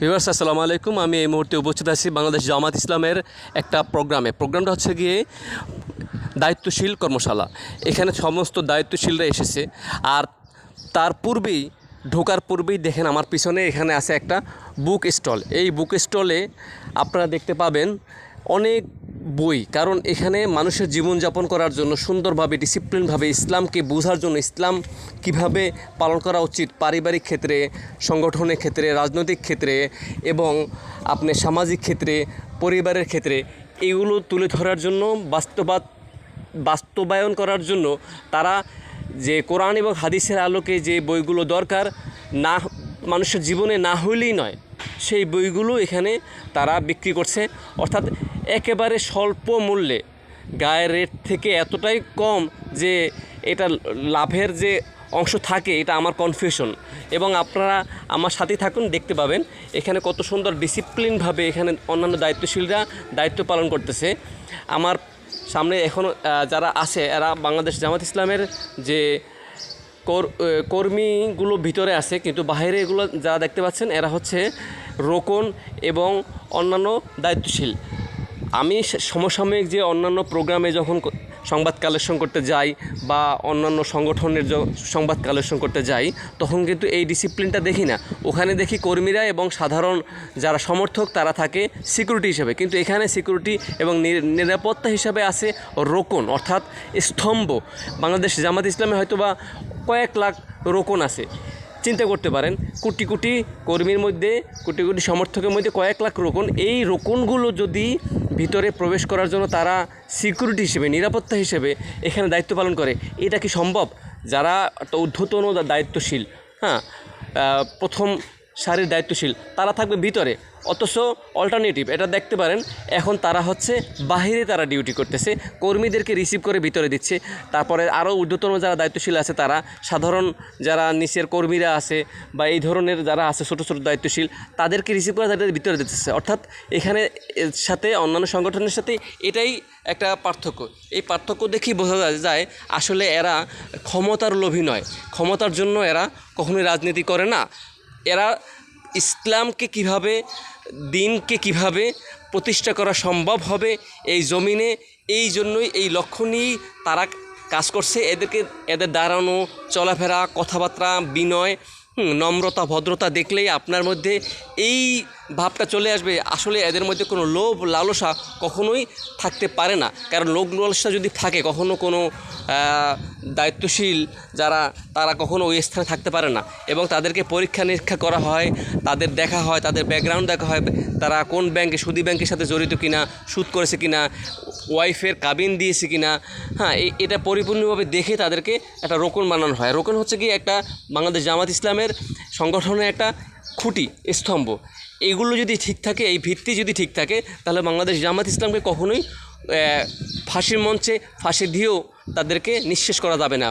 Viewers আসসালামু আলাইকুম। আমি এই মুহূর্তে উপস্থিত আছি বাংলাদেশ জামাত ইসলামের একটা প্রোগ্রামটা হচ্ছে গিয়ে দায়িত্বশীল কর্মশালা। এখানে সমস্ত দায়িত্বশীলরা এসেছে। আর তার পূর্বেই ঢোকার পূর্বেই দেখেন আমার পিছনে এখানে আছে একটা বুক স্টল। এই বুক স্টলে আপনারা দেখতে পাবেন অনেক বই, কারণ এখানে মানুষের জীবনযাপন করার জন্য সুন্দরভাবে ডিসিপ্লিনভাবে ইসলামকে বোঝার জন্য ইসলাম কিভাবে পালন করা উচিত পারিবারিক ক্ষেত্রে, সংগঠনের ক্ষেত্রে, রাজনৈতিক ক্ষেত্রে এবং আপনার সামাজিক ক্ষেত্রে, পরিবারের ক্ষেত্রে এগুলো তুলে ধরার জন্য বাস্তবায়ন করার জন্য তারা যে কোরআন এবং হাদিসের আলোকে যে বইগুলো দরকার না মানুষের জীবনে না হইলেই নয়, সেই বইগুলো এখানে তারা বিক্রি করছে। অর্থাৎ একেবারে স্বল্প মূল্যে, গায়ের রেট থেকে এতটাই কম যে এটা লাভের যে অংশ থাকে এটা আমার কনফিউশন। এবং আপনারা আমার সাথেই থাকুন, দেখতে পাবেন এখানে কত সুন্দর ডিসিপ্লিনভাবে এখানে অন্যান্য দায়িত্বশীলরা দায়িত্ব পালন করতেছে। আমার সামনে এখনও যারা আছে এরা বাংলাদেশ জামাত ইসলামের যে কর্মীগুলো ভিতরে আছে, কিন্তু বাইরে এগুলো যারা দেখতে পাচ্ছেন এরা হচ্ছে রোকন এবং অন্যান্য দায়িত্বশীল। আমি সমসাময়িক যে অন্যান্য প্রোগ্রামে যখন সংবাদ কালেকশন করতে যাই বা অন্যান্য সংগঠনের সংবাদ কালেকশন করতে যাই, তখন কিন্তু এই ডিসিপ্লিনটা দেখি না। ওখানে দেখি কর্মীরা এবং সাধারণ যারা সমর্থক তারা থাকে সিকিউরিটি হিসেবে, কিন্তু এখানে সিকিউরিটি এবং নিরাপত্তা হিসাবে আছে রোকন, অর্থাৎ স্তম্ভ। বাংলাদেশ জামাত ইসলামে হয়তো বা কয়েক লাখ রোকন আছে। চিন্তা করতে পারেন, কোটি কোটি কর্মীর মধ্যে, কোটি কোটি সমর্থকের মধ্যে কয়েক লাখ রোকন। এই রোকনগুলো যদি ভিতরে প্রবেশ করার জন্য তারা সিকিউরিটি হিসেবে, নিরাপত্তা হিসেবে এখানে দায়িত্ব পালন করে, এটা কি সম্ভব? যারা একটা ঊর্ধ্বতন দায়িত্বশীল, প্রথম সারির দায়িত্বশীল, তারা থাকবে ভিতরে। অথচ অল্টারনেটিভ এটা দেখতে পারেন, এখন তারা হচ্ছে বাহিরে তারা ডিউটি করতেছে, কর্মীদেরকে রিসিভ করে ভিতরে দিচ্ছে। তারপরে আরও ঊর্ধ্বতন যারা দায়িত্বশীল আছে তারা সাধারণ যারা নিচের কর্মীরা আছে বা এই ধরনের যারা আছে ছোটো ছোটো দায়িত্বশীল, তাদেরকে রিসিভ করে তাদের ভিতরে দিতেছে। অর্থাৎ এখানে সাথে অন্যান্য সংগঠনের সাথে এটাই একটা পার্থক্য। এই পার্থক্য দেখেই বোঝা যায় আসলে এরা ক্ষমতার লোভী নয়, ক্ষমতার জন্য এরা কখনোই রাজনীতি করে না। এরা ইসলামকে কিভাবে, দিনকে কিভাবে প্রতিষ্ঠা করা সম্ভব হবে এই জমিনে, এই জন্যই এই লক্ষ্য নিয়েই তারা কাজ করছে। এদের দাঁড়ানো, চলাফেরা, কথাবার্তা, বিনয়, নম্রতা, ভদ্রতা দেখলেই আপনার মধ্যে এই ভাবটা চলে আসবে আসলে এদের মধ্যে কোনো লোভ লালসা কখনোই থাকতে পারে না। কারণ লোভ লালসা যদি থাকে, কখনো কোনো দায়িত্বশীল যারা তারা কখনো ওই স্থানে থাকতে পারে না। এবং তাদেরকে পরীক্ষা নিরীক্ষা করা হয়, তাদের দেখা হয়, তাদের ব্যাকগ্রাউন্ড দেখা হয়, তারা কোন ব্যাংকে, সুদী ব্যাংকের সাথে জড়িত কিনা, সুদ করেছে কিনা, ওয়াইফের কাবিন দিয়েছে কিনা, এটা পরিপূর্ণভাবে দেখে তাদেরকে একটা রোকন বানানো হয়। রোকন হচ্ছে কি একটা বাংলাদেশ জামাত ইসলামের সংগঠনের একটা খুঁটি, স্তম্ভ। এগুলো যদি ঠিক থাকে, এই ভিত্তি যদি ঠিক থাকে, তাহলে বাংলাদেশ জামাত ইসলামকে কখনোই ফাঁসির মঞ্চে ফাঁসি দিয়েও তাদেরকে নিঃশেষ করা যাবে না।